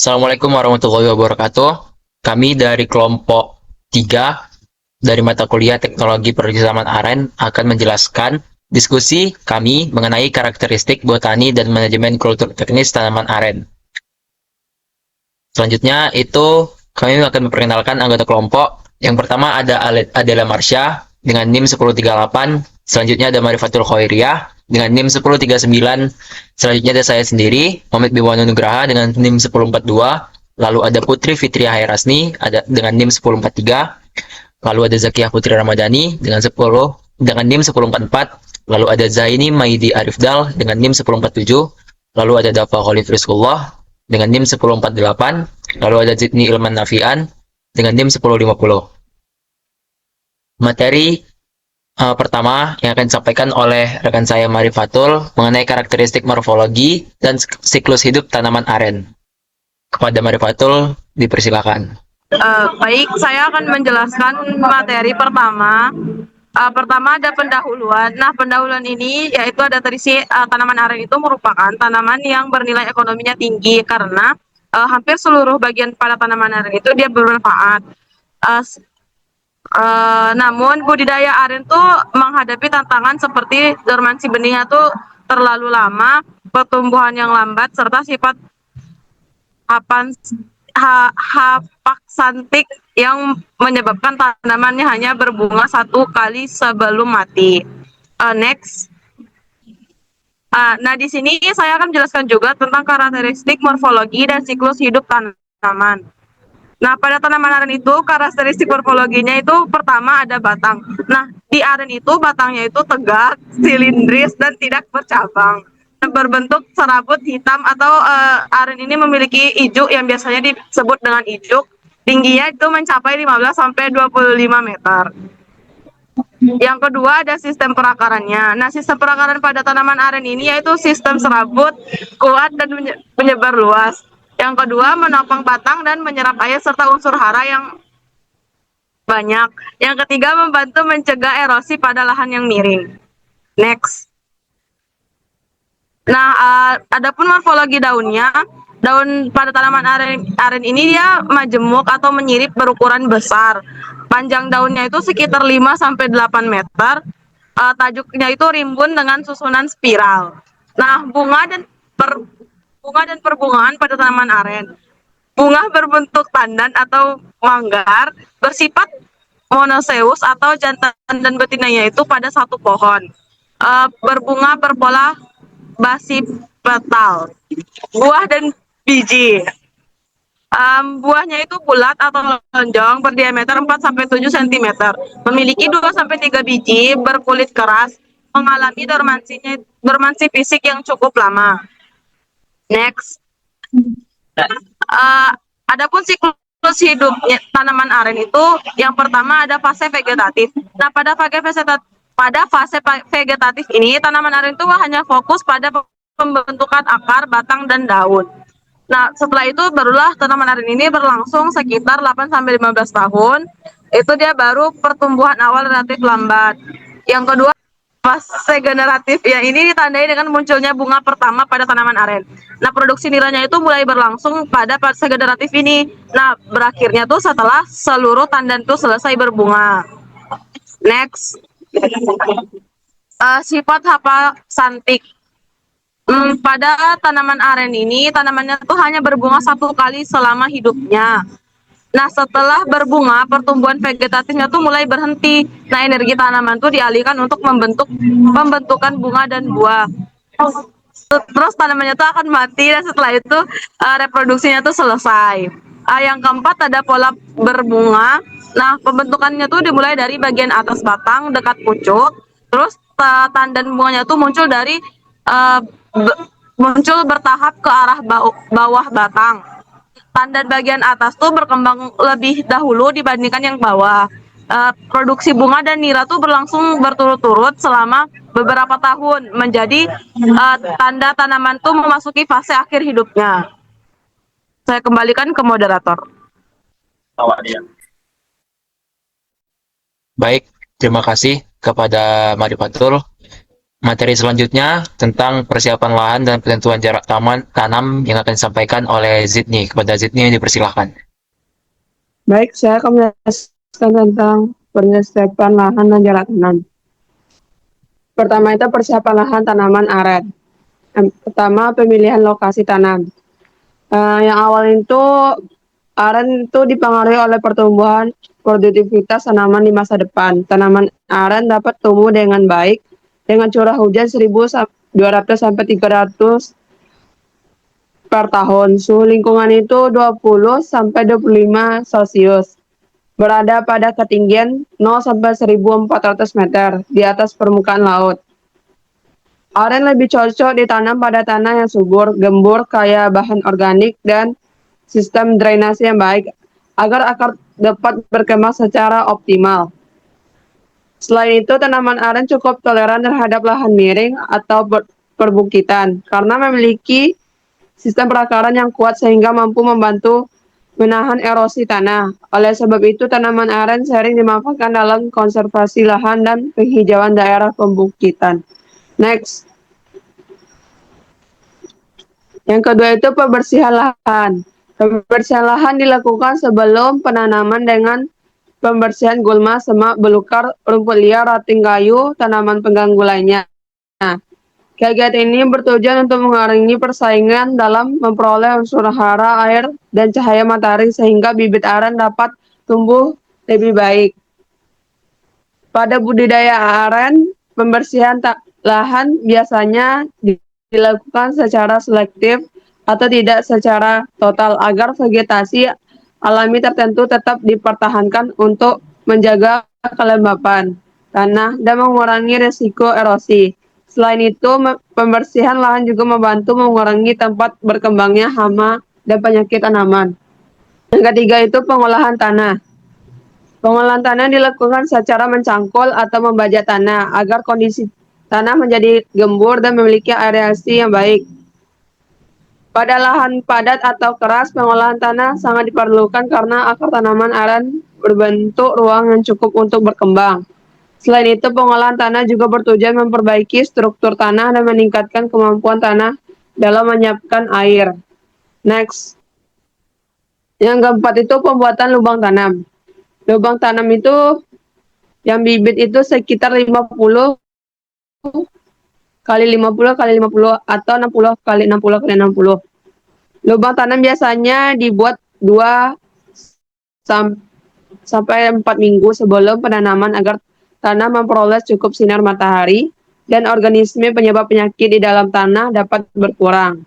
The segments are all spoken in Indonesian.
Assalamualaikum warahmatullahi wabarakatuh. Kami dari kelompok 3 dari mata kuliah Teknologi Perfilman Aren akan menjelaskan diskusi kami mengenai karakteristik botani dan manajemen kultur teknis tanaman aren. Selanjutnya itu kami akan memperkenalkan anggota kelompok. Yang pertama ada Adela Marsha dengan NIM 1038. Selanjutnya ada Marifatul Khairiyah dengan NIM 1039. Selanjutnya ada saya sendiri, Muhammad Biwanu Nugraha dengan NIM 1042. Lalu ada Putri Fitria Hairasni dengan NIM 1043. Lalu ada Zakiyah Putri Ramadhani dengan NIM 1044. Lalu ada Zaini Maidi Arifdal dengan NIM 1047. Lalu ada Dafa Khalif Rizkullah dengan NIM 1048. Lalu ada Zidni Ilman Nafian dengan NIM 1050. Materi pertama yang akan disampaikan oleh rekan saya Marifatul mengenai karakteristik morfologi dan siklus hidup tanaman aren. Kepada Marifatul, dipersilakan. Baik, saya akan menjelaskan materi pertama. Pertama ada pendahuluan. Nah, pendahuluan ini yaitu ada terisi tanaman aren itu merupakan tanaman yang bernilai ekonominya tinggi karena hampir seluruh bagian pada tanaman aren itu dia bermanfaat. Namun budidaya aren tuh menghadapi tantangan seperti dormansi benihnya tuh terlalu lama, pertumbuhan yang lambat, serta sifat hapak santik yang menyebabkan tanamannya hanya berbunga satu kali sebelum mati. Next. Nah, di sini saya akan menjelaskan juga tentang karakteristik morfologi dan siklus hidup tanaman. Nah, pada tanaman aren itu karakteristik morfologinya itu pertama ada batang. Nah, di aren itu batangnya itu tegak, silindris, dan tidak bercabang. Berbentuk serabut hitam atau aren ini memiliki ijuk yang biasanya disebut dengan ijuk. Tingginya itu mencapai 15 sampai 25 meter. Yang kedua ada sistem perakarannya. Nah, sistem perakaran pada tanaman aren ini yaitu sistem serabut kuat dan menyebar luas. Yang kedua menopang batang dan menyerap air serta unsur hara yang banyak. Yang ketiga membantu mencegah erosi pada lahan yang miring. Next. Nah, adapun morfologi daunnya, daun pada tanaman aren ini dia majemuk atau menyirip berukuran besar. Panjang daunnya itu sekitar 5 sampai 8 meter. Tajuknya itu rimbun dengan susunan spiral. Nah, bunga dan perbungaan pada tanaman aren. Bunga berbentuk tandan atau manggar, bersifat monoseus atau jantan dan betinanya itu pada satu pohon. Berbunga berpola basi petal, buah dan biji. Buahnya itu bulat atau lonjong berdiameter 4 sampai 7 cm. Memiliki 2 sampai 3 biji, berkulit keras, mengalami dormansi fisik yang cukup lama. Next. Adapun siklus hidupnya tanaman aren itu yang pertama ada fase vegetatif. Nah, pada fase vegetatif ini tanaman aren itu hanya fokus pada pembentukan akar, batang, dan daun. Nah, setelah itu barulah tanaman aren ini berlangsung sekitar 8 sampai 15 tahun. Itu dia baru pertumbuhan awal relatif lambat. Yang kedua fase generatif ya, ini ditandai dengan munculnya bunga pertama pada tanaman aren. Nah, produksi nilainya itu mulai berlangsung pada fase generatif ini. Nah, berakhirnya tuh setelah seluruh tandan tuh selesai berbunga. Next. Sifat hapa santik. Pada tanaman aren ini, tanamannya tuh hanya berbunga satu kali selama hidupnya. Nah, setelah berbunga, pertumbuhan vegetatifnya tuh mulai berhenti. Nah, energi tanaman tuh dialihkan untuk pembentukan bunga dan buah. Terus tanamannya tuh akan mati dan setelah itu reproduksinya tuh selesai. Yang keempat ada pola berbunga. Nah, pembentukannya tuh dimulai dari bagian atas batang dekat pucuk. Terus tandan bunganya tuh muncul dari muncul bertahap ke arah bawah batang. Tandan bagian atas tuh berkembang lebih dahulu dibandingkan yang bawah. Produksi bunga dan nira tuh berlangsung berturut-turut selama beberapa tahun, menjadi tanda tanaman tuh memasuki fase akhir hidupnya. Saya kembalikan ke moderator. Baik, terima kasih kepada Marifatul. Materi selanjutnya tentang persiapan lahan dan penentuan jarak tanam yang akan disampaikan oleh Zidni. Kepada Zidni dipersilahkan. Baik, saya akan menjelaskan tentang persiapan lahan dan jarak tanam. Pertama itu persiapan lahan tanaman aren. Yang pertama pemilihan lokasi tanam. Yang awal itu aren itu dipengaruhi oleh pertumbuhan produktivitas tanaman di masa depan. Tanaman aren dapat tumbuh dengan baik dengan curah hujan 1.200 sampai 300 per tahun. Suhu lingkungan itu 20 sampai 25 Celcius. Berada pada ketinggian 0 sampai 1.400 meter di atas permukaan laut. Aren lebih cocok ditanam pada tanah yang subur, gembur, kaya bahan organik, dan sistem drainase yang baik agar akar dapat berkembang secara optimal. Selain itu, tanaman aren cukup toleran terhadap lahan miring atau perbukitan karena memiliki sistem perakaran yang kuat sehingga mampu membantu menahan erosi tanah. Oleh sebab itu, tanaman aren sering dimanfaatkan dalam konservasi lahan dan penghijauan daerah pembukitan. Next. Yang kedua itu pembersihan lahan. Pembersihan lahan dilakukan sebelum penanaman dengan pembersihan gulma, semak, belukar, rumput liar, ranting kayu, tanaman pengganggu lainnya. Nah, kegiatan ini bertujuan untuk mengurangi persaingan dalam memperoleh unsur hara, air, dan cahaya matahari sehingga bibit aren dapat tumbuh lebih baik. Pada budidaya aren, pembersihan lahan biasanya dilakukan secara selektif atau tidak secara total agar vegetasi alami tertentu tetap dipertahankan untuk menjaga kelembapan tanah dan mengurangi risiko erosi. Selain itu, pembersihan lahan juga membantu mengurangi tempat berkembangnya hama dan penyakit tanaman. Yang ketiga itu pengolahan tanah. Pengolahan tanah dilakukan secara mencangkul atau membajak tanah agar kondisi tanah menjadi gembur dan memiliki aerasi yang baik. Pada lahan padat atau keras, pengolahan tanah sangat diperlukan karena akar tanaman aren berbentuk ruang yang cukup untuk berkembang. Selain itu, pengolahan tanah juga bertujuan memperbaiki struktur tanah dan meningkatkan kemampuan tanah dalam menyiapkan air. Next. Yang keempat itu pembuatan lubang tanam. Lubang tanam itu yang bibit itu sekitar 50 kali 50 kali 50 atau 60 kali 60 kali 60. Lubang tanam biasanya dibuat 2 sampai 4 minggu sebelum penanaman agar tanah memperoleh cukup sinar matahari dan organisme penyebab penyakit di dalam tanah dapat berkurang.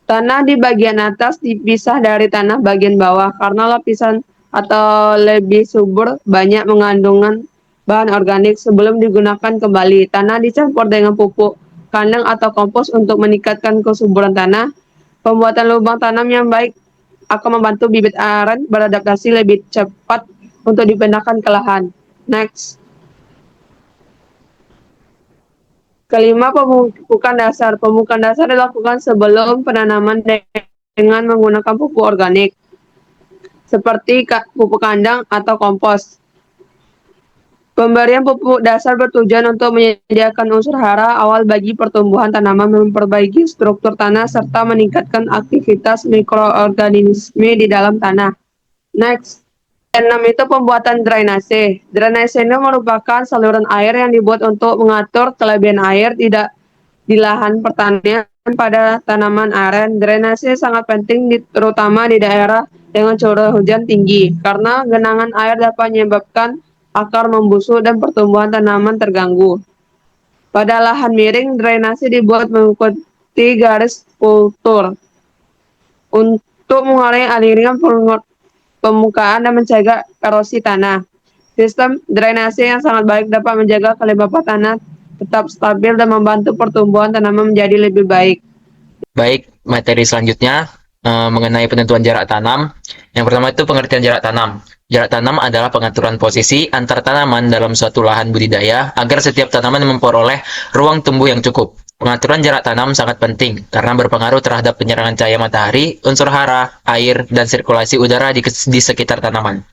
Tanah di bagian atas dipisah dari tanah bagian bawah karena lapisan atau lebih subur banyak mengandungan bahan organik sebelum digunakan kembali. Tanah dicampur dengan pupuk kandang atau kompos untuk meningkatkan kesuburan tanah. Pembuatan lubang tanam yang baik akan membantu bibit aren beradaptasi lebih cepat untuk dipindahkan ke lahan. Next. Kelima, pemupukan dasar. Pemupukan dasar dilakukan sebelum penanaman dengan menggunakan pupuk organik seperti pupuk kandang atau kompos. Pemberian pupuk dasar bertujuan untuk menyediakan unsur hara awal bagi pertumbuhan tanaman, memperbaiki struktur tanah, serta meningkatkan aktivitas mikroorganisme di dalam tanah. Next. Yang 6 itu pembuatan drainase. Drainase ini merupakan saluran air yang dibuat untuk mengatur kelebihan air tidak di lahan pertanian pada tanaman aren. Drainase sangat penting terutama di daerah dengan curah hujan tinggi karena genangan air dapat menyebabkan akar membusuk dan pertumbuhan tanaman terganggu. Pada lahan miring, drainase dibuat mengikuti garis kultur untuk mengurangi aliran permukaan dan mencegah erosi tanah. Sistem drainase yang sangat baik dapat menjaga kelembapan tanah tetap stabil dan membantu pertumbuhan tanaman menjadi lebih baik. Baik, materi selanjutnya mengenai penentuan jarak tanam. Yang pertama itu pengertian jarak tanam. Jarak tanam adalah pengaturan posisi antar tanaman dalam suatu lahan budidaya agar setiap tanaman memperoleh ruang tumbuh yang cukup. Pengaturan jarak tanam sangat penting karena berpengaruh terhadap penyerangan cahaya matahari, unsur hara, air, dan sirkulasi udara di sekitar tanaman.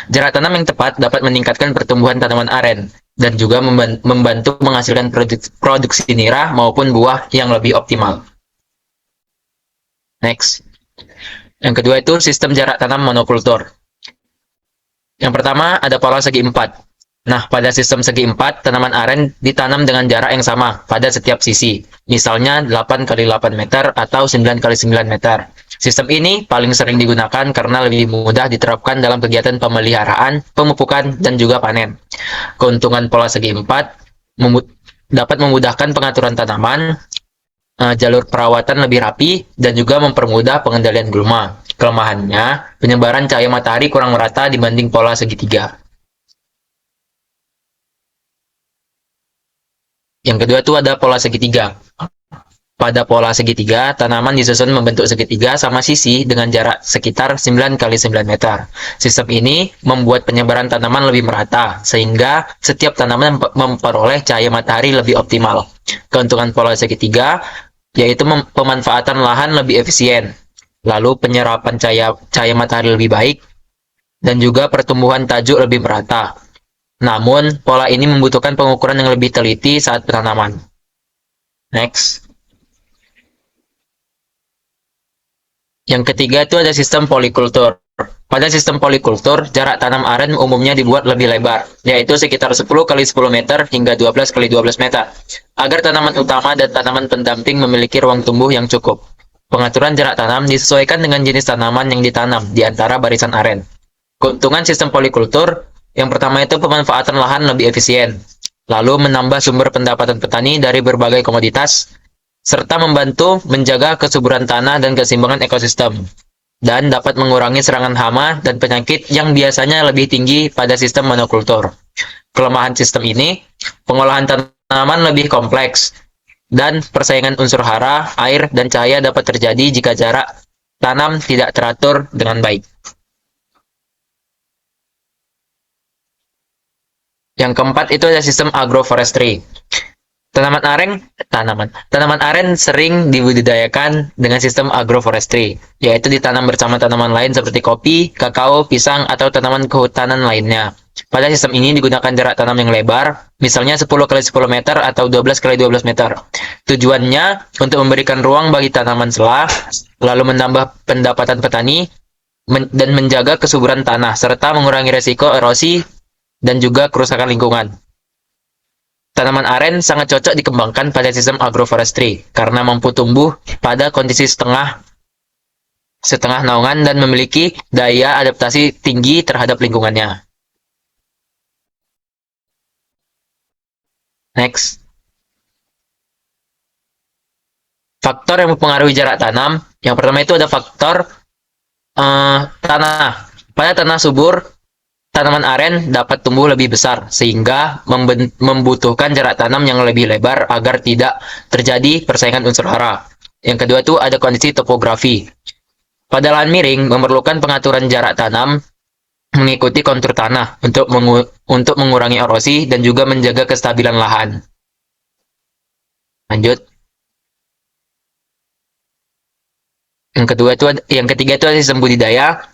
Jarak tanam yang tepat dapat meningkatkan pertumbuhan tanaman aren dan juga membantu menghasilkan produksi nira maupun buah yang lebih optimal. Next. Yang kedua itu sistem jarak tanam monokultur. Yang pertama ada pola segi 4. Nah, pada sistem segi 4, tanaman aren ditanam dengan jarak yang sama pada setiap sisi. Misalnya 8 x 8 meter atau 9 x 9 meter. Sistem ini paling sering digunakan karena lebih mudah diterapkan dalam kegiatan pemeliharaan, pemupukan, dan juga panen. Keuntungan pola segi 4 dapat memudahkan pengaturan tanaman, jalur perawatan lebih rapi, dan juga mempermudah pengendalian gulma. Kelemahannya, penyebaran cahaya matahari kurang merata dibanding pola segitiga. Yang kedua itu ada pola segitiga. Pada pola segitiga, tanaman disusun membentuk segitiga sama sisi dengan jarak sekitar 9 x 9 meter. Sistem ini membuat penyebaran tanaman lebih merata, sehingga setiap tanaman memperoleh cahaya matahari lebih optimal. Keuntungan pola segitiga yaitu pemanfaatan lahan lebih efisien, lalu penyerapan cahaya matahari lebih baik, dan juga pertumbuhan tajuk lebih merata. Namun, pola ini membutuhkan pengukuran yang lebih teliti saat penanaman. Next. Yang ketiga itu ada sistem polikultur. Pada sistem polikultur, jarak tanam aren umumnya dibuat lebih lebar, yaitu sekitar 10 x 10 meter hingga 12 x 12 meter, agar tanaman utama dan tanaman pendamping memiliki ruang tumbuh yang cukup. Pengaturan jarak tanam disesuaikan dengan jenis tanaman yang ditanam di antara barisan aren. Keuntungan sistem polikultur, yang pertama itu pemanfaatan lahan lebih efisien, lalu menambah sumber pendapatan petani dari berbagai komoditas, serta membantu menjaga kesuburan tanah dan keseimbangan ekosistem, dan dapat mengurangi serangan hama dan penyakit yang biasanya lebih tinggi pada sistem monokultur. Kelemahan sistem ini, pengolahan tanaman lebih kompleks, dan persaingan unsur hara, air, dan cahaya dapat terjadi jika jarak tanam tidak teratur dengan baik. Yang keempat itu ada sistem agroforestry. Tanaman aren sering dibudidayakan dengan sistem agroforestry, yaitu ditanam bersama tanaman lain seperti kopi, kakao, pisang, atau tanaman kehutanan lainnya. Pada sistem ini digunakan jarak tanam yang lebar, misalnya 10 x 10 meter atau 12 x 12 meter. Tujuannya untuk memberikan ruang bagi tanaman selah, lalu menambah pendapatan petani, dan menjaga kesuburan tanah, serta mengurangi resiko erosi dan juga kerusakan lingkungan. Tanaman aren sangat cocok dikembangkan pada sistem agroforestry karena mampu tumbuh pada kondisi setengah naungan dan memiliki daya adaptasi tinggi terhadap lingkungannya. Next. Faktor yang mempengaruhi jarak tanam, yang pertama itu ada faktor tanah. Pada tanah subur, tanaman aren dapat tumbuh lebih besar, sehingga membutuhkan jarak tanam yang lebih lebar agar tidak terjadi persaingan unsur hara. Yang kedua itu ada kondisi topografi. Pada lahan miring, memerlukan pengaturan jarak tanam mengikuti kontur tanah untuk mengurangi erosi dan juga menjaga kestabilan lahan. Lanjut. Yang ketiga itu ada sistem budidaya.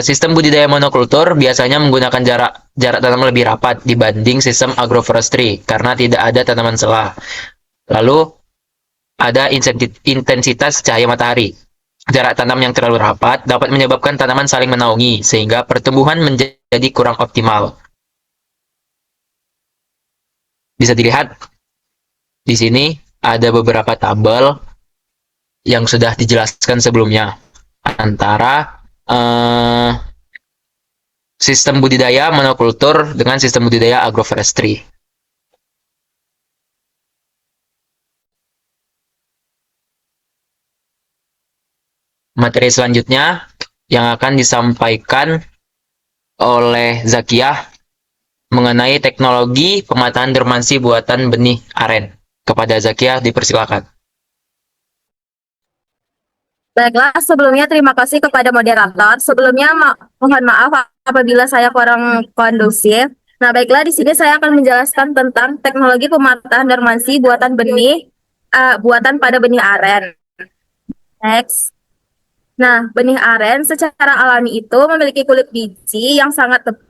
Sistem budidaya monokultur biasanya menggunakan jarak tanam lebih rapat dibanding sistem agroforestry karena tidak ada tanaman selah. Lalu ada intensitas cahaya matahari. Jarak tanam yang terlalu rapat dapat menyebabkan tanaman saling menaungi sehingga pertumbuhan menjadi kurang optimal. Bisa dilihat di sini ada beberapa tabel yang sudah dijelaskan sebelumnya antara sistem budidaya monokultur dengan sistem budidaya agroforestry. Materi selanjutnya yang akan disampaikan oleh Zakiyah mengenai teknologi pematahan dormansi buatan benih aren. Kepada Zakiyah dipersilakan. Baiklah, sebelumnya terima kasih kepada moderator. Sebelumnya mohon maaf apabila saya kurang kondusif. Nah, baiklah di sini saya akan menjelaskan tentang teknologi pematahan dormansi buatan benih buatan pada benih aren. Next. Nah, benih aren secara alami itu memiliki kulit biji yang sangat tebal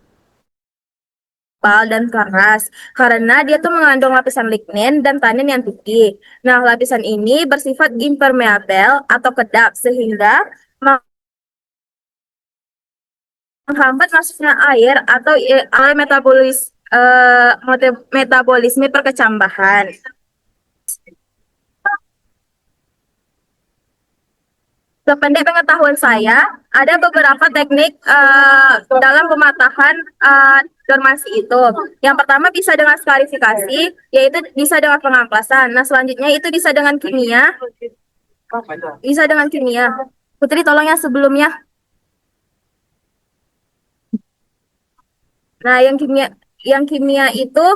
dan keras karena dia tuh mengandung lapisan lignin dan tanin yang tinggi. Nah, lapisan ini bersifat impermeabel atau kedap sehingga menghambat masuknya air atau oleh metabolisme perkecambahan. Sependek pengetahuan saya, ada beberapa teknik dalam pematahan dormansi itu. Yang pertama bisa dengan sklarifikasi, yaitu bisa dengan pengamplasan. Nah, selanjutnya itu bisa dengan kimia. Bisa dengan kimia. Putri, tolong ya sebelumnya. Nah, yang kimia itu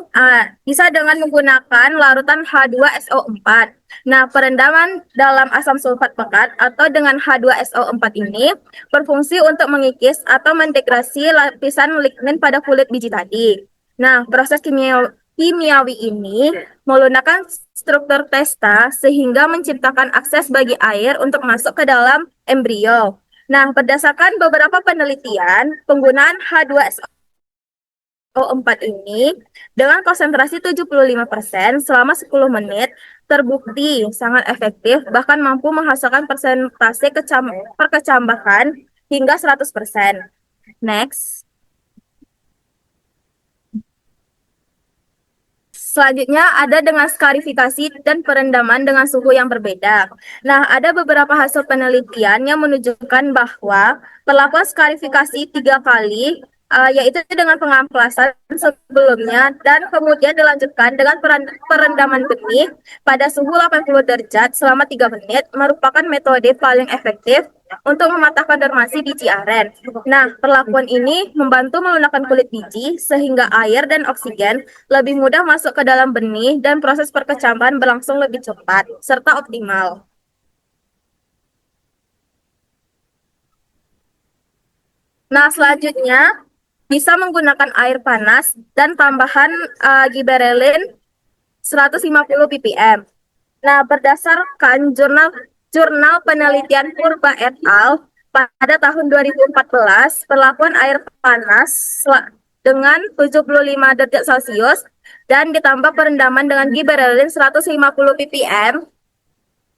bisa dengan menggunakan larutan H2SO4. Nah, perendaman dalam asam sulfat pekat atau dengan H2SO4 ini berfungsi untuk mengikis atau mendegrasi lapisan lignin pada kulit biji tadi. Nah, proses kimiawi ini menggunakan struktur testa sehingga menciptakan akses bagi air untuk masuk ke dalam embrio. Nah, berdasarkan beberapa penelitian, penggunaan H2SO4 ini dengan konsentrasi 75% selama 10 menit terbukti sangat efektif, bahkan mampu menghasilkan persentase perkecambahan hingga 100%. Next. Selanjutnya ada dengan skarifikasi dan perendaman dengan suhu yang berbeda. Nah, ada beberapa hasil penelitian yang menunjukkan bahwa perlakuan skarifikasi 3 kali, yaitu dengan pengamplasan sebelumnya dan kemudian dilanjutkan dengan perendaman benih pada suhu 80 derajat selama 3 menit merupakan metode paling efektif untuk mematahkan dormansi biji aren. Nah, perlakuan ini membantu melunakkan kulit biji sehingga air dan oksigen lebih mudah masuk ke dalam benih dan proses perkecambahan berlangsung lebih cepat serta optimal. Nah, selanjutnya bisa menggunakan air panas dan tambahan giberelin 150 ppm. Nah, berdasarkan jurnal penelitian Purba et al. Pada tahun 2014, perlakuan air panas dengan 75 derajat Celcius dan ditambah perendaman dengan giberelin 150 ppm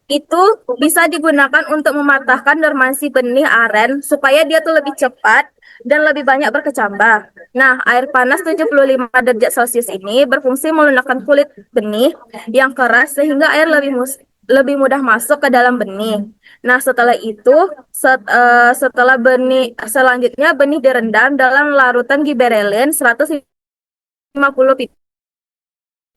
itu bisa digunakan untuk mematahkan dormansi benih aren supaya dia tuh lebih cepat dan lebih banyak berkecambah. Nah, air panas 75 derajat Celcius ini berfungsi melunakkan kulit benih yang keras sehingga air lebih mudah masuk ke dalam benih. Nah, setelah itu setelah selanjutnya benih direndam dalam larutan giberelin 150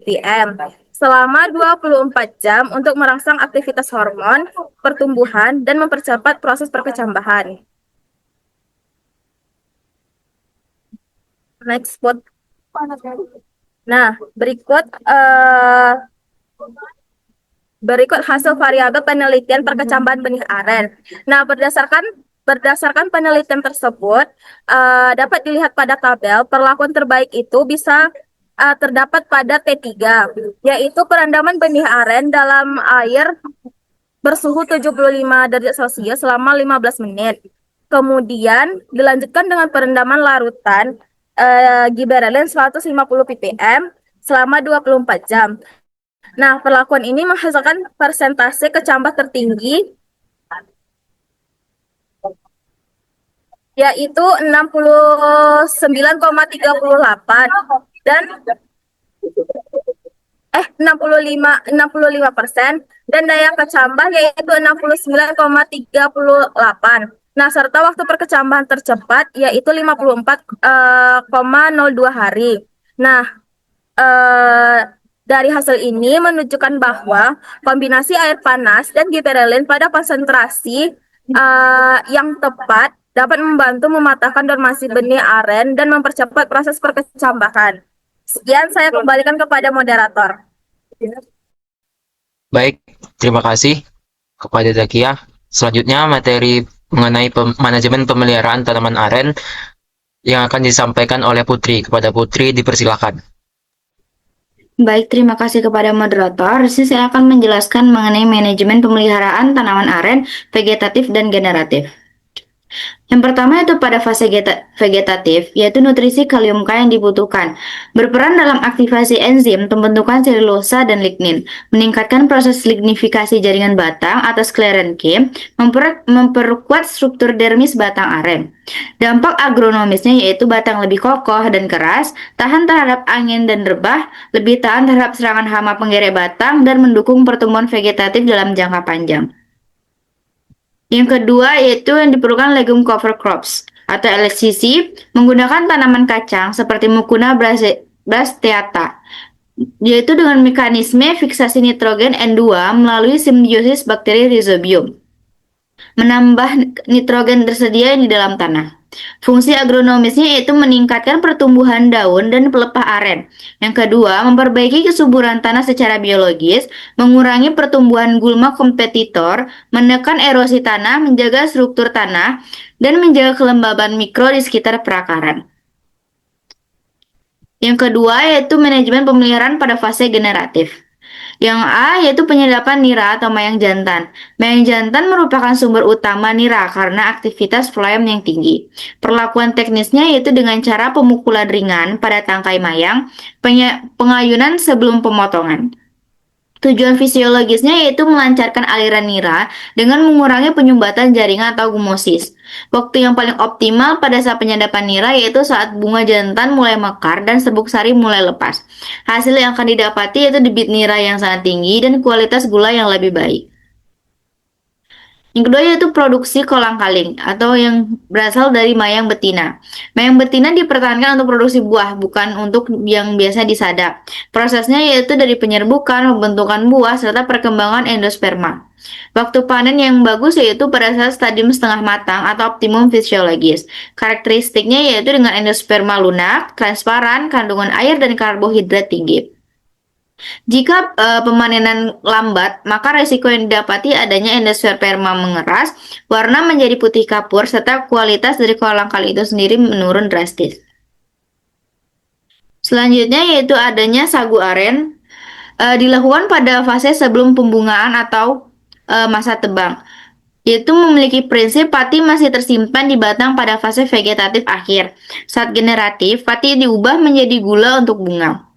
ppm selama 24 jam untuk merangsang aktivitas hormon, pertumbuhan, dan mempercepat proses perkecambahan. Next spot. Nah, berikut hasil variabel penelitian perkecambahan benih aren. Nah, berdasarkan penelitian tersebut, dapat dilihat pada tabel perlakuan terbaik itu bisa terdapat pada T3, yaitu perendaman benih aren dalam air bersuhu 75 derajat Celcius selama 15 menit. Kemudian dilanjutkan dengan perendaman larutan giberelin 150 ppm selama 24 jam. Nah, perlakuan ini menghasilkan persentase kecambah tertinggi yaitu 69,38 dan 65% dan daya kecambah yaitu 69,38. Nah, serta waktu perkecambahan tercepat yaitu 54,02 hari. Nah, dari hasil ini menunjukkan bahwa kombinasi air panas dan giberelin pada konsentrasi yang tepat dapat membantu mematahkan dormansi benih aren dan mempercepat proses perkecambahan. Sekian, saya kembalikan kepada moderator. Baik, terima kasih kepada Zakia. Selanjutnya materi mengenai manajemen pemeliharaan tanaman aren yang akan disampaikan oleh Putri. Kepada Putri dipersilakan. Baik, terima kasih kepada moderator. Di sini saya akan menjelaskan mengenai manajemen pemeliharaan tanaman aren, vegetatif, dan generatif. Yang pertama itu pada fase vegetatif, yaitu nutrisi kalium K yang dibutuhkan. Berperan dalam aktivasi enzim pembentukan selulosa dan lignin, meningkatkan proses lignifikasi jaringan batang atau sklerenkim, memperkuat struktur dermis batang aren. Dampak agronomisnya yaitu batang lebih kokoh dan keras, tahan terhadap angin dan rebah, lebih tahan terhadap serangan hama penggerek batang, dan mendukung pertumbuhan vegetatif dalam jangka panjang. Yang kedua yaitu yang diperlukan legume cover crops atau LCC menggunakan tanaman kacang seperti Mucuna brassiata, yaitu dengan mekanisme fiksasi nitrogen N2 melalui simbiosis bakteri Rhizobium, menambah nitrogen tersedia di dalam tanah. Fungsi agronomisnya yaitu meningkatkan pertumbuhan daun dan pelepah aren. Yang kedua, memperbaiki kesuburan tanah secara biologis, mengurangi pertumbuhan gulma kompetitor, menekan erosi tanah, menjaga struktur tanah, dan menjaga kelembaban mikro di sekitar perakaran. Yang kedua yaitu manajemen pemeliharaan pada fase generatif. Yang A yaitu penyedapan nira atau mayang jantan. Mayang jantan merupakan sumber utama nira karena aktivitas floem yang tinggi. Perlakuan teknisnya yaitu dengan cara pemukulan ringan pada tangkai mayang, pengayunan sebelum pemotongan. Tujuan fisiologisnya yaitu melancarkan aliran nira dengan mengurangi penyumbatan jaringan atau gumosis. Waktu yang paling optimal pada saat penyadapan nira yaitu saat bunga jantan mulai mekar dan serbuk sari mulai lepas. Hasil yang akan didapati yaitu debit nira yang sangat tinggi dan kualitas gula yang lebih baik. Yang kedua yaitu produksi kolang-kaling atau yang berasal dari mayang betina. Mayang betina dipertahankan untuk produksi buah, bukan untuk yang biasa disadap. Prosesnya yaitu dari penyerbukan, pembentukan buah, serta perkembangan endosperma. Waktu panen yang bagus yaitu pada saat stadium setengah matang atau optimum fisiologis. Karakteristiknya yaitu dengan endosperma lunak, transparan, kandungan air dan karbohidrat tinggi. Jika pemanenan lambat, maka resiko yang didapati adanya endosperma mengeras, warna menjadi putih kapur, serta kualitas dari kolang-kaling itu sendiri menurun drastis. Selanjutnya yaitu adanya sagu aren, dilakukan pada fase sebelum pembungaan atau masa tebang. Yaitu memiliki prinsip pati masih tersimpan di batang pada fase vegetatif akhir. Saat generatif, pati diubah menjadi gula untuk bunga,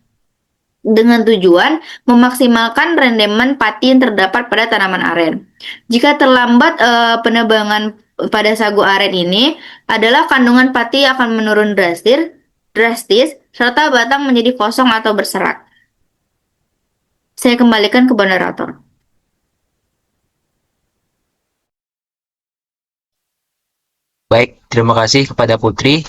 dengan tujuan memaksimalkan rendeman pati yang terdapat pada tanaman aren. Jika terlambat penebangan pada sagu aren ini adalah kandungan pati akan menurun drastis serta batang menjadi kosong atau berserak. Saya kembalikan ke moderator. Baik, terima kasih kepada Putri.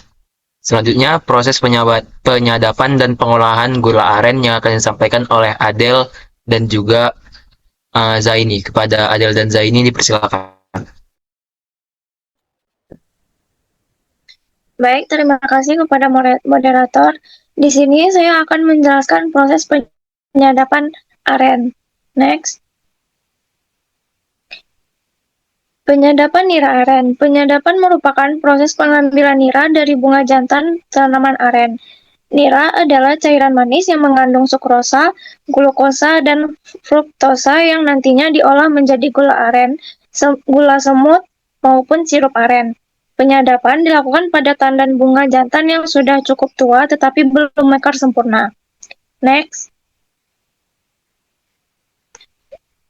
Selanjutnya, proses penyadapan dan pengolahan gula aren yang akan disampaikan oleh Adel dan juga Zaini. Kepada Adel dan Zaini dipersilakan. Baik, terima kasih kepada moderator. Di sini saya akan menjelaskan proses penyadapan aren. Next. Penyadapan nira aren. Penyadapan merupakan proses pengambilan nira dari bunga jantan tanaman aren. Nira adalah cairan manis yang mengandung sukrosa, glukosa, dan fruktosa yang nantinya diolah menjadi gula aren, gula semut, maupun sirup aren. Penyadapan dilakukan pada tandan bunga jantan yang sudah cukup tua tetapi belum mekar sempurna. Next.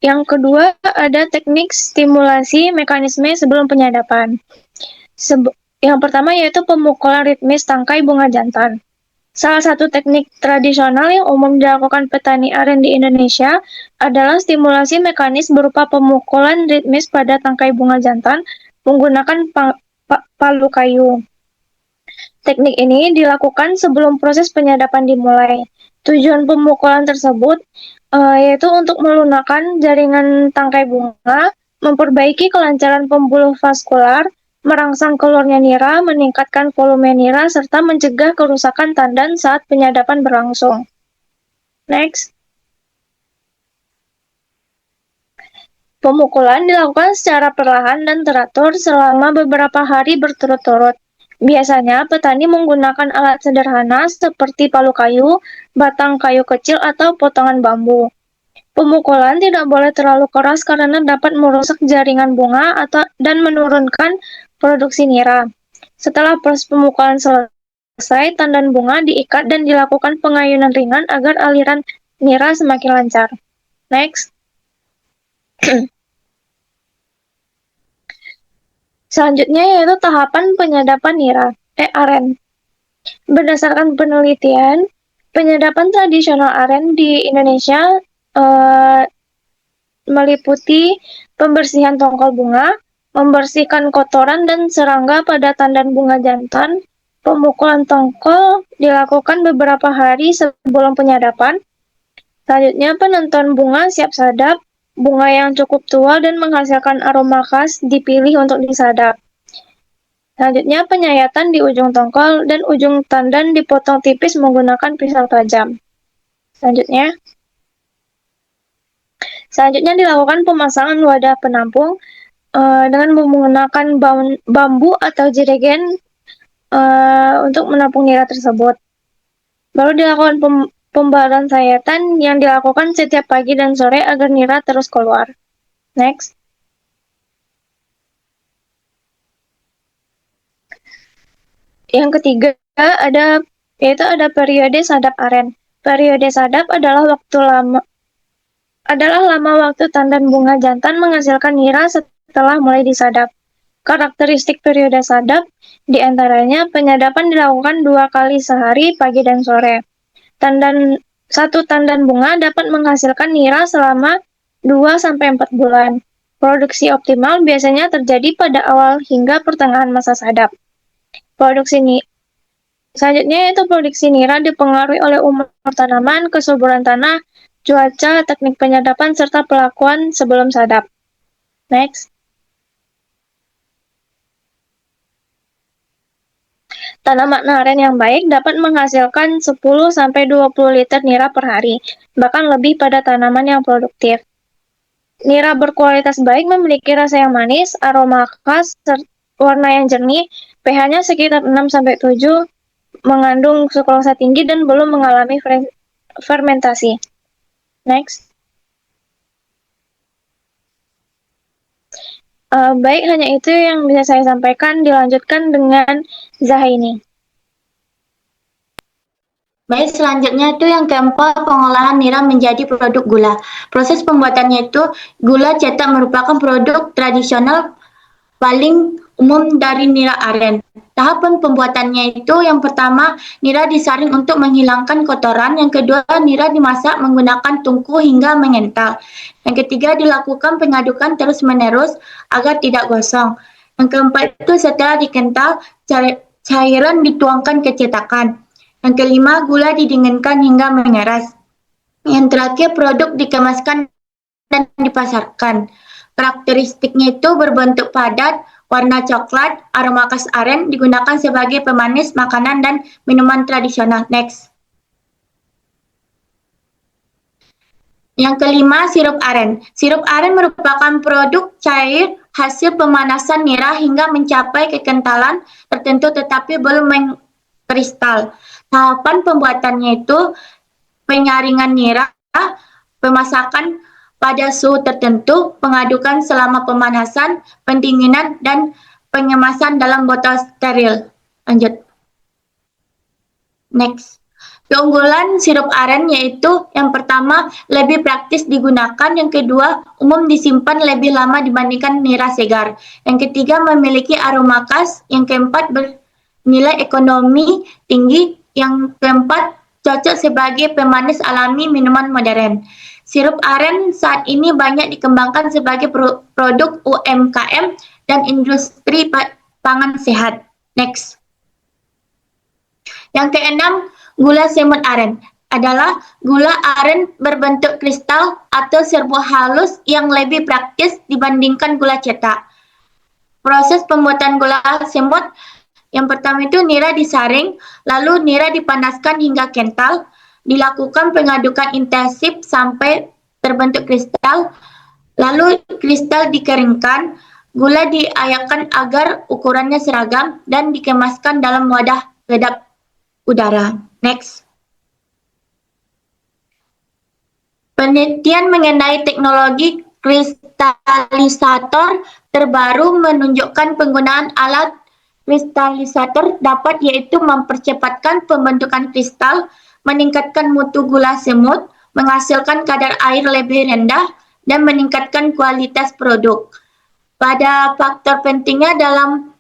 Yang kedua ada teknik stimulasi mekanisme sebelum penyadapan. Yang pertama yaitu pemukulan ritmis tangkai bunga jantan. Salah satu teknik tradisional yang umum dilakukan petani aren di Indonesia adalah stimulasi mekanis berupa pemukulan ritmis pada tangkai bunga jantan menggunakan palu kayu. Teknik ini dilakukan sebelum proses penyadapan dimulai. Tujuan pemukulan tersebut yaitu untuk melunakkan jaringan tangkai bunga, memperbaiki kelancaran pembuluh vaskular, merangsang keluarnya nira, meningkatkan volume nira, serta mencegah kerusakan tandan saat penyadapan berlangsung. Next. Pemukulan dilakukan secara perlahan dan teratur selama beberapa hari berturut-turut. Biasanya petani menggunakan alat sederhana seperti palu kayu, batang kayu kecil, atau potongan bambu. Pemukulan tidak boleh terlalu keras karena dapat merusak jaringan bunga dan menurunkan produksi nira. Setelah proses pemukulan selesai, tandan bunga diikat dan dilakukan pengayunan ringan agar aliran nira semakin lancar. Next. Selanjutnya yaitu tahapan penyadapan nira, aren. Berdasarkan penelitian, penyadapan tradisional aren di Indonesia meliputi pembersihan tongkol bunga, membersihkan kotoran dan serangga pada tandan bunga jantan. Pemukulan tongkol dilakukan beberapa hari sebelum penyadapan. Selanjutnya, penentuan bunga siap sadap. Bunga yang cukup tua dan menghasilkan aroma khas dipilih untuk disadap. Selanjutnya, penyayatan di ujung tongkol dan ujung tandan dipotong tipis menggunakan pisau tajam. Selanjutnya dilakukan pemasangan wadah penampung dengan menggunakan bambu atau jerigen untuk menampung nira tersebut. Baru dilakukan pembaruan sayatan yang dilakukan setiap pagi dan sore agar nira terus keluar. Next. Yang ketiga yaitu ada periode sadap aren. Periode sadap adalah lama waktu tandan bunga jantan menghasilkan nira setelah mulai disadap. Karakteristik periode sadap diantaranya penyadapan dilakukan 2 kali sehari, pagi dan sore. Satu tandan bunga dapat menghasilkan nira selama 2-4 bulan. Produksi optimal biasanya terjadi pada awal hingga pertengahan masa sadap. Selanjutnya yaitu produksi nira dipengaruhi oleh umur tanaman, kesuburan tanah, cuaca, teknik penyadapan, serta pelakuan sebelum sadap. Next. Tanaman aren yang baik dapat menghasilkan 10-20 liter nira per hari, bahkan lebih pada tanaman yang produktif. Nira berkualitas baik memiliki rasa yang manis, aroma khas, warna yang jernih, pH-nya sekitar 6-7, mengandung sukrosa tinggi dan belum mengalami fermentasi. Next. Baik, hanya itu yang bisa saya sampaikan. Dilanjutkan dengan Zahaini. Baik, selanjutnya itu yang keempat, pengolahan nira menjadi produk gula. Proses pembuatannya itu, gula cetak merupakan produk tradisional paling umum dari nira aren. Tahapan pembuatannya itu, yang pertama, nira disaring untuk menghilangkan kotoran. Yang kedua, nira dimasak menggunakan tungku hingga mengental. Yang ketiga, dilakukan pengadukan terus-menerus agar tidak gosong. Yang keempat itu, setelah dikental, cairan dituangkan ke cetakan. Yang kelima, gula didinginkan hingga mengeras. Yang terakhir, produk dikemaskan dan dipasarkan. Karakteristiknya itu berbentuk padat, warna coklat, aroma khas aren, digunakan sebagai pemanis makanan dan minuman tradisional. Next. Yang kelima, sirup aren. Sirup aren merupakan produk cair hasil pemanasan nira hingga mencapai kekentalan tertentu tetapi belum mengkristal. Tahapan pembuatannya itu penyaringan nira, pemasakan pada suhu tertentu, pengadukan selama pemanasan, pendinginan, dan pengemasan dalam botol steril. Lanjut. Next. Keunggulan sirup aren yaitu yang pertama, lebih praktis digunakan, yang kedua, umum disimpan lebih lama dibandingkan nira segar, yang ketiga, memiliki aroma khas, yang keempat, bernilai ekonomi tinggi, yang keempat, cocok sebagai pemanis alami minuman modern. Sirup aren saat ini banyak dikembangkan sebagai produk UMKM dan industri pangan sehat. Next. Yang keenam, gula semut aren adalah gula aren berbentuk kristal atau serbuk halus yang lebih praktis dibandingkan gula cetak. Proses pembuatan gula semut yang pertama itu nira disaring, lalu nira dipanaskan hingga kental, dilakukan pengadukan intensif sampai terbentuk kristal, lalu kristal dikeringkan, Gula diayakan agar ukurannya seragam dan dikemaskan dalam wadah kedap udara. Next. Penelitian mengenai teknologi kristalisator terbaru menunjukkan penggunaan alat kristalisator dapat yaitu mempercepatkan pembentukan kristal, meningkatkan mutu gula semut, menghasilkan kadar air lebih rendah, dan meningkatkan kualitas produk. Pada faktor pentingnya dalam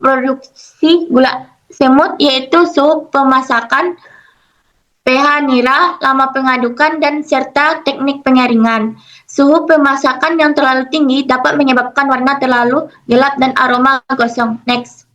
produksi gula semut yaitu suhu pemasakan, pH nira, lama pengadukan, dan serta teknik penyaringan. Suhu pemasakan yang terlalu tinggi dapat menyebabkan warna terlalu gelap dan aroma gosong. Next.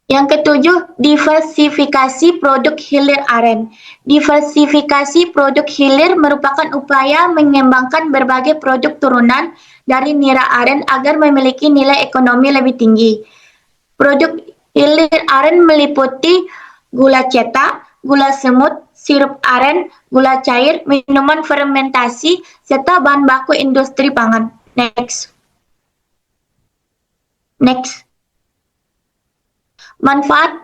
Yang ketujuh, diversifikasi produk hilir aren. Diversifikasi produk hilir merupakan upaya mengembangkan berbagai produk turunan dari nira aren agar memiliki nilai ekonomi lebih tinggi. Produk hilir aren meliputi gula cetak, gula semut, sirup aren, gula cair, minuman fermentasi, serta bahan baku industri pangan. Next. Manfaat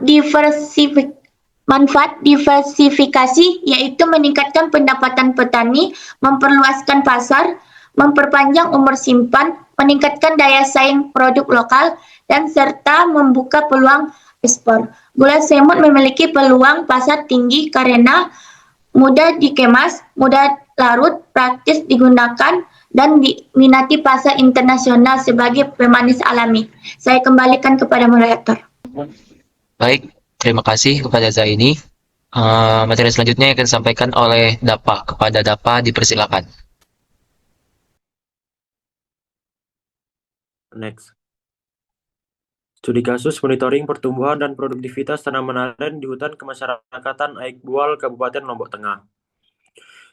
diversifikasi yaitu meningkatkan pendapatan petani, memperluaskan pasar, memperpanjang umur simpan, meningkatkan daya saing produk lokal, dan serta membuka peluang ekspor. Gula semut memiliki peluang pasar tinggi karena mudah dikemas, mudah larut, praktis digunakan, dan diminati pasar internasional sebagai pemanis alami. Saya kembalikan kepada moderator. Baik, terima kasih kepada Zaini. Materi selanjutnya yang akan disampaikan oleh Dapa. Kepada Dapa, dipersilakan. Next. Studi kasus monitoring pertumbuhan dan produktivitas tanaman aren di hutan kemasyarakatan Aik Bual, Kabupaten Lombok Tengah.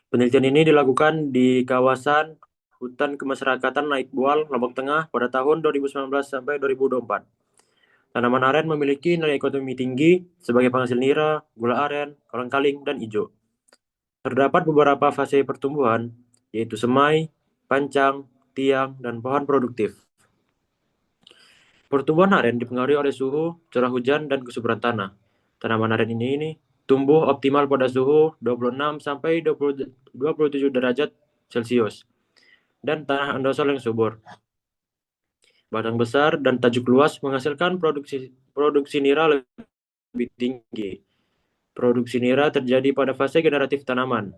Penelitian ini dilakukan di kawasan hutan kemasyarakatan Aik Bual, Lombok Tengah pada tahun 2019 sampai 2024. Tanaman aren memiliki nilai ekonomi tinggi sebagai penghasil nira, gula aren, kolang-kaling, dan ijo. Terdapat beberapa fase pertumbuhan, yaitu semai, pancang, tiang, dan pohon produktif. Pertumbuhan aren dipengaruhi oleh suhu, curah hujan, dan kesuburan tanah. Tanaman aren ini tumbuh optimal pada suhu 26 sampai 27 derajat Celcius dan tanah endosol yang subur. Batang besar dan tajuk luas menghasilkan produksi nira lebih tinggi. Produksi nira terjadi pada fase generatif tanaman.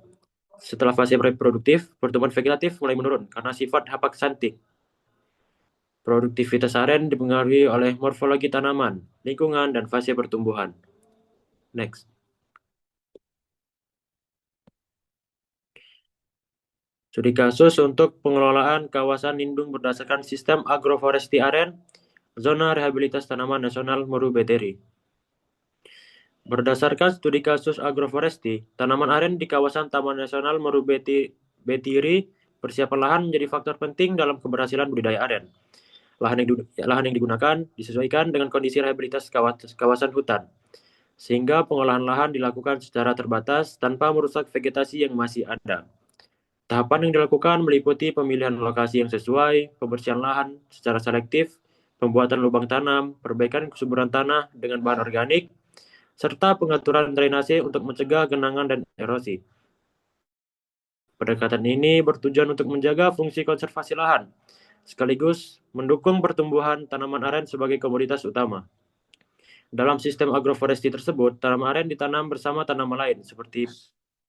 Setelah fase reproduktif, pertumbuhan vegetatif mulai menurun karena sifat hapak santik. Produktivitas aren dipengaruhi oleh morfologi tanaman, lingkungan, dan fase pertumbuhan. Next. Studi kasus untuk pengelolaan kawasan lindung berdasarkan sistem agroforestry aren, zona rehabilitas tanaman nasional Meru Betiri. Berdasarkan studi kasus agroforestry, tanaman aren di kawasan Taman Nasional Meru Betiri persiapan lahan menjadi faktor penting dalam keberhasilan budidaya aren. Lahan yang digunakan disesuaikan dengan kondisi rehabilitas kawasan hutan, sehingga pengolahan lahan dilakukan secara terbatas tanpa merusak vegetasi yang masih ada. Tahapan yang dilakukan meliputi pemilihan lokasi yang sesuai, pembersihan lahan secara selektif, pembuatan lubang tanam, perbaikan kesuburan tanah dengan bahan organik, serta pengaturan drainase untuk mencegah genangan dan erosi. Pendekatan ini bertujuan untuk menjaga fungsi konservasi lahan, sekaligus mendukung pertumbuhan tanaman aren sebagai komoditas utama. Dalam sistem agroforestry tersebut, tanaman aren ditanam bersama tanaman lain seperti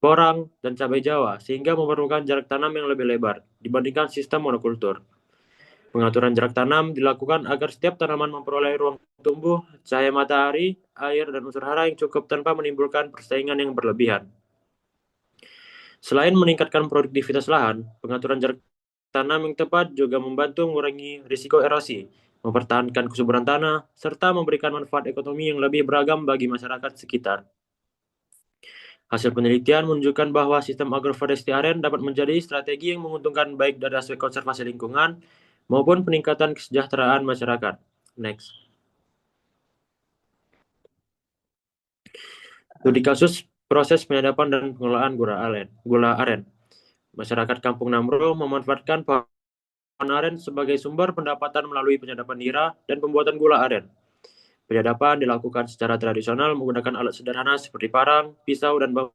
porang dan cabai Jawa, sehingga memerlukan jarak tanam yang lebih lebar dibandingkan sistem monokultur. Pengaturan jarak tanam dilakukan agar setiap tanaman memperoleh ruang tumbuh, cahaya matahari, air, dan unsur hara yang cukup tanpa menimbulkan persaingan yang berlebihan. Selain meningkatkan produktivitas lahan, pengaturan jarak tanam yang tepat juga membantu mengurangi risiko erosi, mempertahankan kesuburan tanah, serta memberikan manfaat ekonomi yang lebih beragam bagi masyarakat sekitar. Hasil penelitian menunjukkan bahwa sistem agroforestry aren dapat menjadi strategi yang menguntungkan baik dari aspek konservasi lingkungan maupun peningkatan kesejahteraan masyarakat. Next. Studi kasus proses penyadapan dan pengelolaan gula aren. Masyarakat Kampung Namro memanfaatkan pohon aren sebagai sumber pendapatan melalui penyadapan nira dan pembuatan gula aren. Penyadapan dilakukan secara tradisional menggunakan alat sederhana seperti parang, pisau, dan bambu.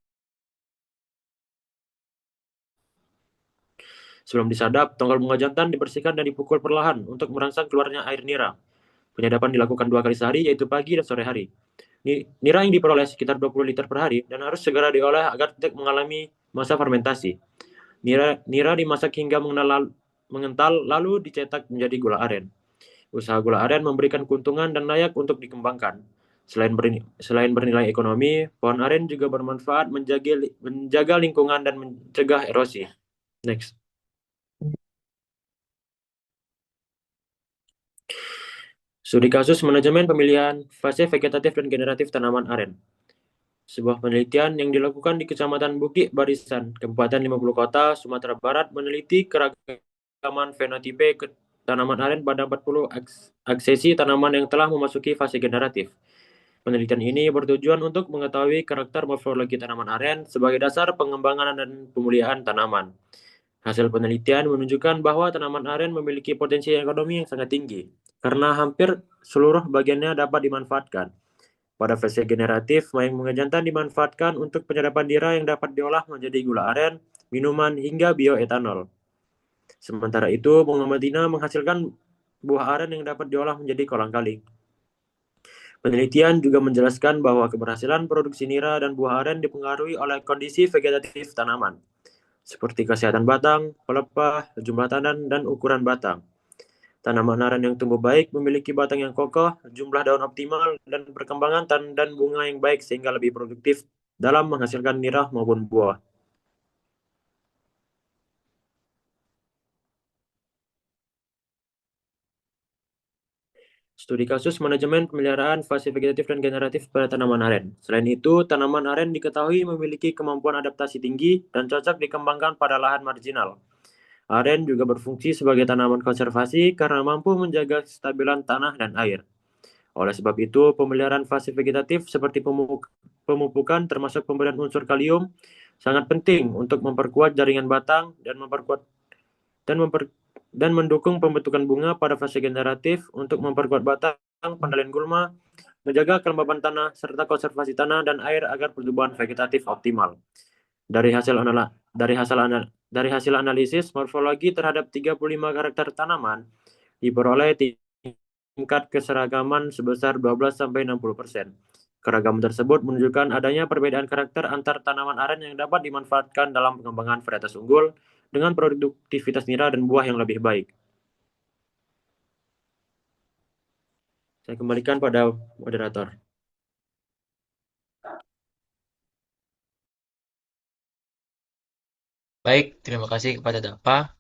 Sebelum disadap, tongkol bunga jantan dibersihkan dan dipukul perlahan untuk merangsang keluarnya air nira. Penyadapan dilakukan 2 kali sehari, yaitu pagi dan sore hari. Nira yang diperoleh sekitar 20 liter per hari dan harus segera diolah agar tidak mengalami masa fermentasi. Nira dimasak hingga mengental lalu dicetak menjadi gula aren. Usaha gula aren memberikan keuntungan dan layak untuk dikembangkan. Selain bernilai ekonomi, pohon aren juga bermanfaat menjaga lingkungan dan mencegah erosi. Next. Studi kasus manajemen pemilihan fase vegetatif dan generatif tanaman aren. Sebuah penelitian yang dilakukan di Kecamatan Bukit Barisan, Kabupaten 50 Kota, Sumatera Barat meneliti keragaman fenotipe tanaman aren pada 40 aksesi tanaman yang telah memasuki fase generatif. Penelitian ini bertujuan untuk mengetahui karakter morfologi tanaman aren sebagai dasar pengembangan dan pemulihan tanaman. Hasil penelitian menunjukkan bahwa tanaman aren memiliki potensi ekonomi yang sangat tinggi, karena hampir seluruh bagiannya dapat dimanfaatkan. Pada fase generatif, mayang bunga jantan dimanfaatkan untuk penyerapan nira yang dapat diolah menjadi gula aren, minuman, hingga bioetanol. Sementara itu, bunga betina menghasilkan buah aren yang dapat diolah menjadi kolang-kaling. Penelitian juga menjelaskan bahwa keberhasilan produksi nira dan buah aren dipengaruhi oleh kondisi vegetatif tanaman, seperti kesehatan batang, pelepah, jumlah tandan, dan ukuran batang. Tanaman aren yang tumbuh baik memiliki batang yang kokoh, jumlah daun optimal, dan perkembangan dan bunga yang baik sehingga lebih produktif dalam menghasilkan nira maupun buah. Studi kasus manajemen pemeliharaan fase vegetatif dan generatif pada tanaman aren. Selain itu, tanaman aren diketahui memiliki kemampuan adaptasi tinggi dan cocok dikembangkan pada lahan marginal. Aren juga berfungsi sebagai tanaman konservasi karena mampu menjaga kestabilan tanah dan air. Oleh sebab itu, pemeliharaan fase vegetatif seperti pemupukan termasuk pemberian unsur kalium sangat penting untuk memperkuat jaringan batang dan mendukung pembentukan bunga pada fase generatif untuk memperkuat batang, pengendalian gulma, menjaga kelembaban tanah, serta konservasi tanah dan air agar pertumbuhan vegetatif optimal. Dari hasil analisis morfologi terhadap 35 karakter tanaman diperoleh tingkat keseragaman sebesar 12-60%. Keragaman tersebut menunjukkan adanya perbedaan karakter antar tanaman aren yang dapat dimanfaatkan dalam pengembangan varietas unggul dengan produktivitas nira dan buah yang lebih baik. Saya kembalikan pada moderator. Baik, terima kasih kepada Dapa.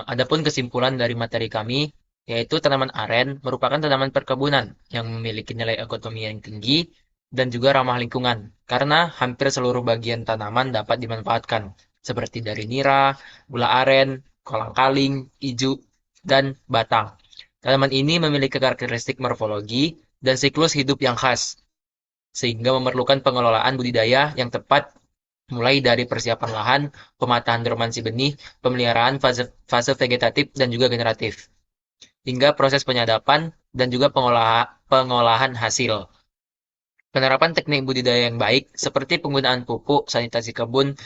Adapun kesimpulan dari materi kami, yaitu tanaman aren merupakan tanaman perkebunan yang memiliki nilai ekonomi yang tinggi dan juga ramah lingkungan, karena hampir seluruh bagian tanaman dapat dimanfaatkan, seperti dari nira, gula aren, kolang-kaling, ijuk, dan batang. Tanaman ini memiliki karakteristik morfologi dan siklus hidup yang khas, sehingga memerlukan pengelolaan budidaya yang tepat mulai dari persiapan lahan, pematahan dormansi benih, pemeliharaan fase vegetatif dan juga generatif, hingga proses penyadapan dan juga pengolahan hasil. Penerapan teknik budidaya yang baik seperti penggunaan pupuk, sanitasi kebun,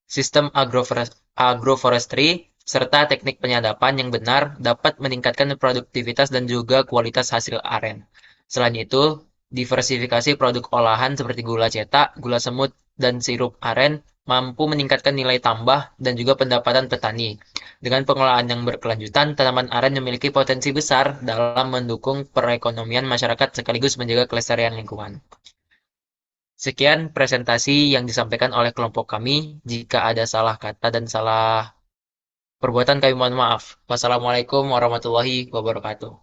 sistem agroforestry, serta teknik penyadapan yang benar dapat meningkatkan produktivitas dan juga kualitas hasil aren. Selain itu, diversifikasi produk olahan seperti gula cetak, gula semut, dan sirup aren mampu meningkatkan nilai tambah dan juga pendapatan petani. Dengan pengolahan yang berkelanjutan, tanaman aren memiliki potensi besar dalam mendukung perekonomian masyarakat sekaligus menjaga kelestarian lingkungan. Sekian presentasi yang disampaikan oleh kelompok kami. Jika ada salah kata dan salah perbuatan kami mohon maaf. Wassalamualaikum warahmatullahi wabarakatuh.